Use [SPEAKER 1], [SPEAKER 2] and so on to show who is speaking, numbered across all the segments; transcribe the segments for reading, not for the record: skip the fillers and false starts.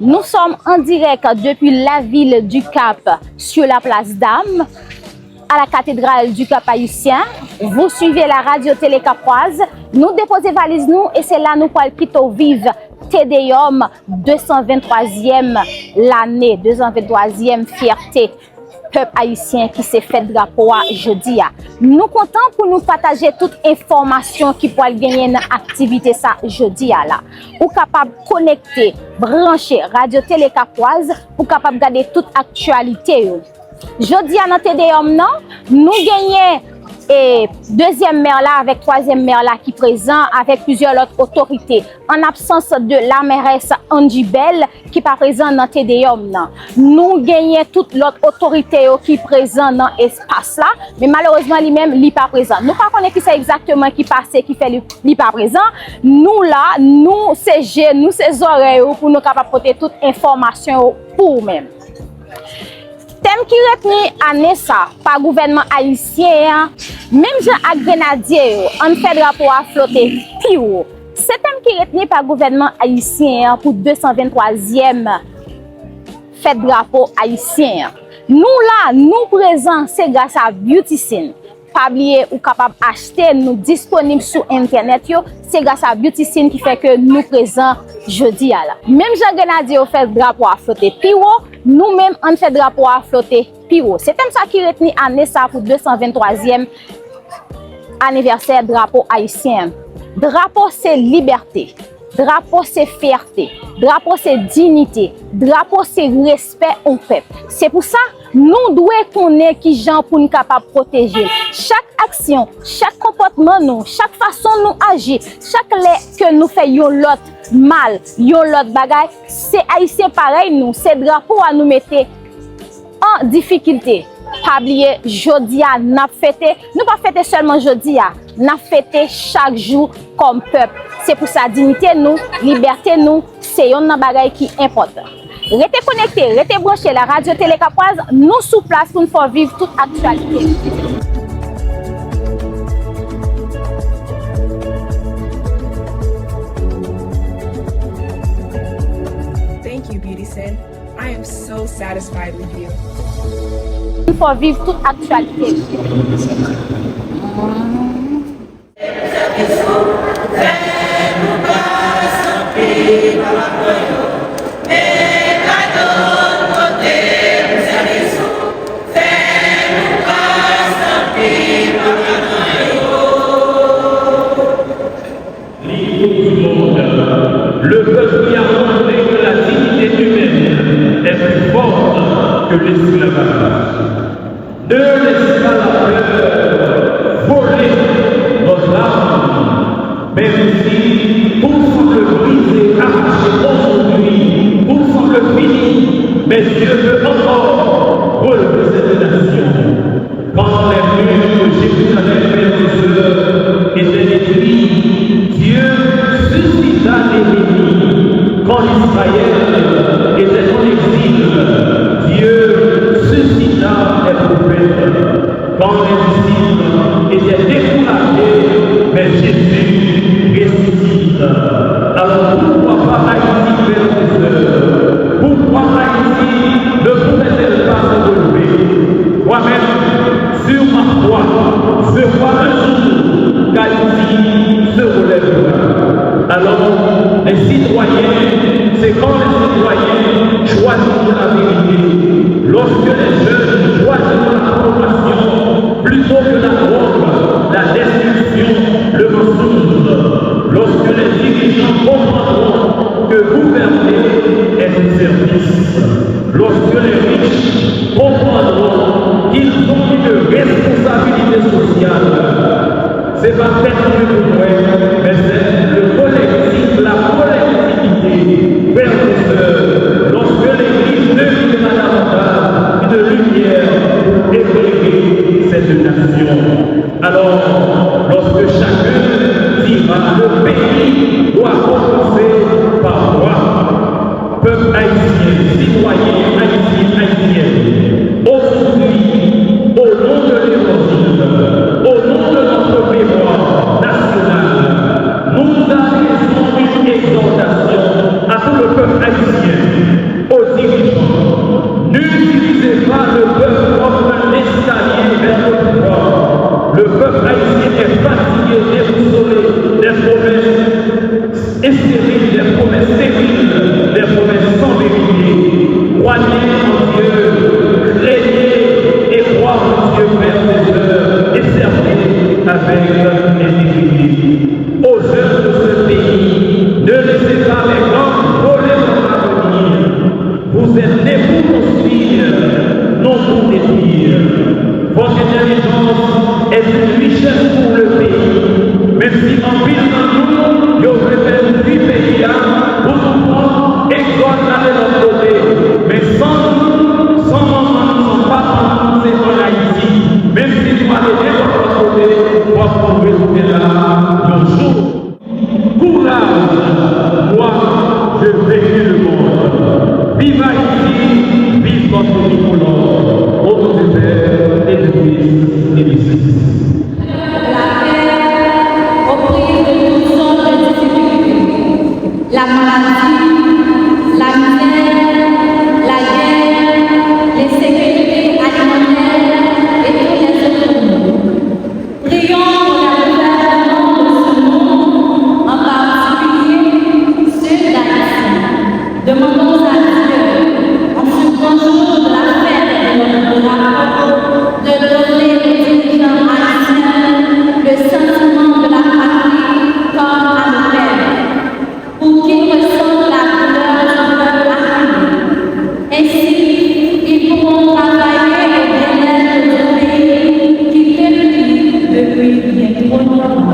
[SPEAKER 1] Nous sommes en direct depuis la ville du Cap sur la place d'Armes à la cathédrale du Cap haïtien. Vous suivez la radio-télé capoise. Nous déposons valise nous et c'est là nous pouvons plutôt vivre Tédéum 223e l'année, 223e fierté peuple haïtien qui s'est fait drapeau jeudi. Nous comptons pour nous partager toute information qui peut gagner dans l'activité ça jeudi là. Pour capable connecter, brancher radio télé capoise pour capable garder toute actualité. Jeudi à notre Tédéum non, nous gagnons et deuxième maire là avec troisième maire là qui présent avec plusieurs autres autorités en absence de la mairesse Angie Bell qui pas présent dans Tédéum. Nous gagnons toute l'autre autorité qui présent dans espace là mais malheureusement lui-même il pas présent. Nous pas connaître qui c'est exactement qui passé qui fait lui pas présent. Nous là nous c'est yeux, nous c'est oreilles pour nous capable porter toute information pour nous-mêmes. Thème qui retenu année ça par gouvernement haïtien, même Jean à Grenadier, on fait drapeau à flotter pire. C'est thème qui retenu par gouvernement haïtien pour 223e fête drapeau haïtien. Nous là, nous présents, c'est grâce à Beautycine. Pas oublier ou capable acheter, nous disponibles sur internet yo, c'est grâce à Beautycine qui fait que nous présents jeudi là. Même Jean Grenadier fait drapeau à flotter piro, nous-mêmes on fait drapeau à flotter piro. C'est comme ça qui retenu année ça pour 223e anniversaire drapeau haïtien. Drapeau c'est liberté. Drapeau c'est fierté, drapeau c'est dignité, drapeau c'est respect au peuple. C'est pour ça nous devons connaître qui gens pour nous capable protéger. Chaque action, chaque comportement nous, chaque façon nous agir, chaque lait que nous faisons l'autre mal, l'autre bagaille, c'est haïtien pareil nous, c'est drapeau à nous mettre en difficulté. Pas oublier jodi a n'a fêté, nous pas fêter seulement jodi a, n'a fêté chaque jour comme peuple. C'est pour sa dignité nous, liberté nous, c'est un bagay qui importe. Restez connectés, restez branchés la radio télé capoise, nous sous place pour nous faire vivre toute actualité.
[SPEAKER 2] Thank you, Beautycine. I am so satisfied with you.
[SPEAKER 1] Pour vivre toute actualité.
[SPEAKER 3] Le peuple qui a montré que la dignité humaine est plus forte que l'esclavage. Ne laisse pas la peur voler nos âmes, même si pour le briser, arracher aujourd'hui, pour le finir, mais Dieu veut encore relever cette nation. Quand les murs de Jérusalem étaient détruits, Dieu suscita l'ennemi. Quand Israël était en exil, Dieu suscita les prophètes. Quand les disciples étaient découragés, mais Jésus ressuscite. Alors pourquoi pas Haïti, frères et sœurs? Pourquoi Haïti ne pouvait-elle pas se relever? Moi-même, sur ma foi, je vois un jour qu'Haïti se relèvera. Alors, les citoyens, c'est quand les citoyens choisissent la vérité. Lorsque les jeunes choisissent la formation plutôt que la drogue, la destruction, le mensonge. Lorsque les dirigeants comprendront que gouverner est un service. Lorsque les riches comprendront qu'ils ont une responsabilité sociale. C'est pas peut-être le problème, mais c'est le collectif, la collectivité, frères et sœurs. Lorsque l'Église devient davantage de lumière pour éclairer cette nation. Alors, lorsque chacun dira le pays doit commencer par moi, peuple haïtien, citoyen haïtien, haïtienne, aujourd'hui, au nom de l'Évangile, au nom de notre mémoire nationale, nous adressons une exhortation à tout le peuple haïtien Votre intelligence est une richesse pour le pays. Même si en ville dans nous, vous préférez 8 pays pour nous prendre et aller de l'autre côté. Mais sans nous, sans maman, sans papa, c'est en Haïti. Même si vous allez de l'autre côté, vous pouvez rester là un jour. Courage, moi, je vécu le monde. Vive Haïti, vive notre tricolore. Au nom du Père et du Fils et du Saint-Esprit.
[SPEAKER 4] La maladie, la misère, la guerre, l'insécurité alimentaire et tous les autres maux. Prions pour la gouvernement de ce monde, en particulier ceux d'Haïti. Demandons à Dieu, en ce grand jour de la fête de notre drapeau, de donner aux dirigeants haïtiens le sentiment de la patrie comme à nos pères, pour qu'ils ressentent la douleur de leur accueilli. Ainsi, ils pourront travailler au bien-être de pays qui périt depuis bien trop longtemps.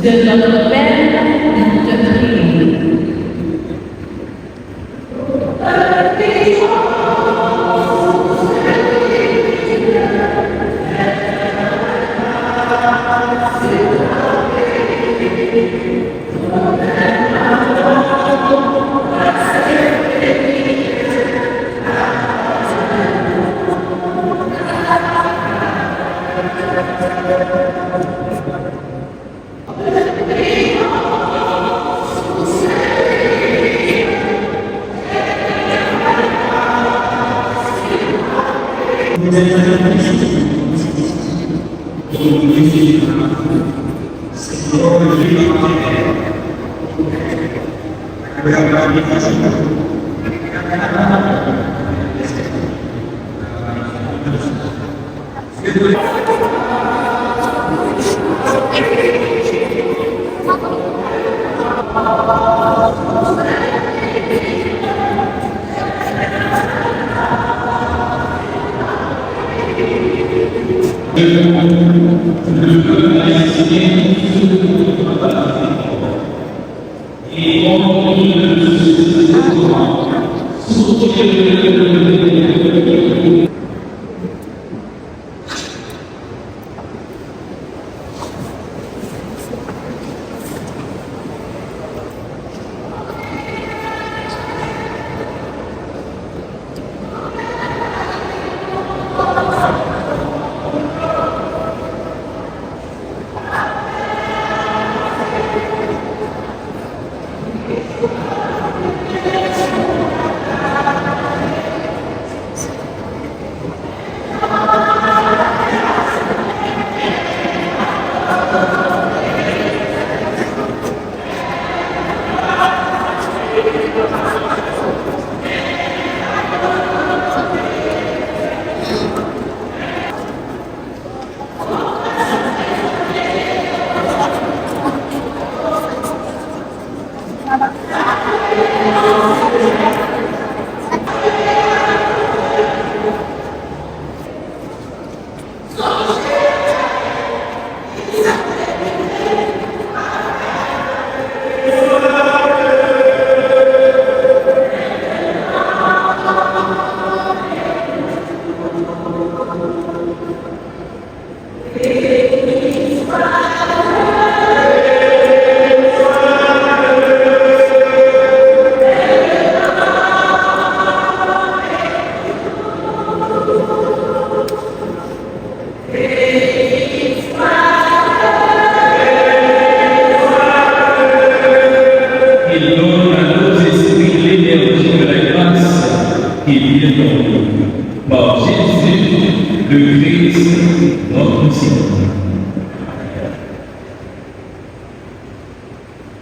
[SPEAKER 4] De notre Père, de prier.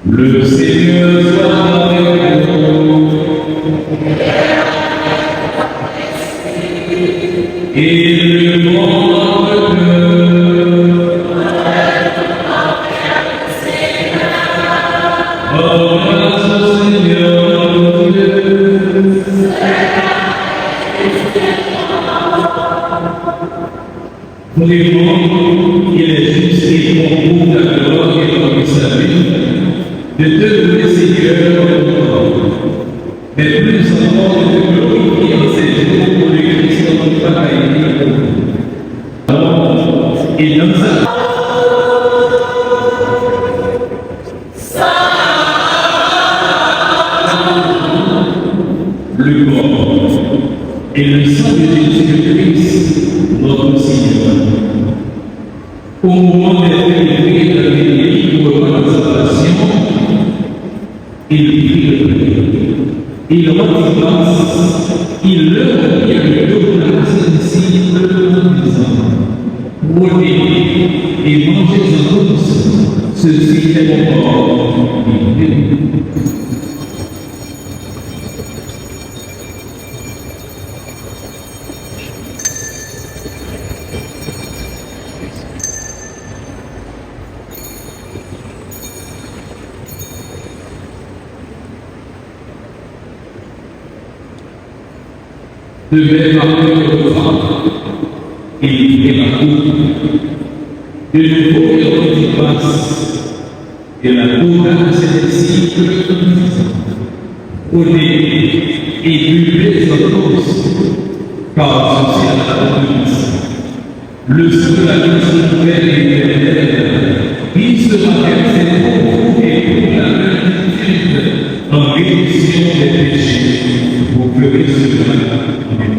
[SPEAKER 3] Le Seigneur soit avec vous. Et le monde Vraiment, il est juste et bon pour la gloire et pour le salut de te louer, Seigneur, mais plus encore de te glorifier en ces jours pour le Christ dans notre paradis. Alors, et dans sa le corps et le sang de Jésus-Christ, notre Seigneur. Au moment d'être élevé dans les pour la salvation, il prit le pain, il rendit grâce, il le remit avec toute la disciples en disant: prenez et mangez-en tous, ceci est mon corps. De même après le repas, il prit la coupe. De nouveau, il rendit grâce et la coupe à ses disciples en disant: prenez et buvez-en tous, car ceci est la promesse. Le sang de la vie nouvelle et éternelle, il sera versé pour vous et pour la multitude en rémission des péchés. Vous ferez cela. Amen.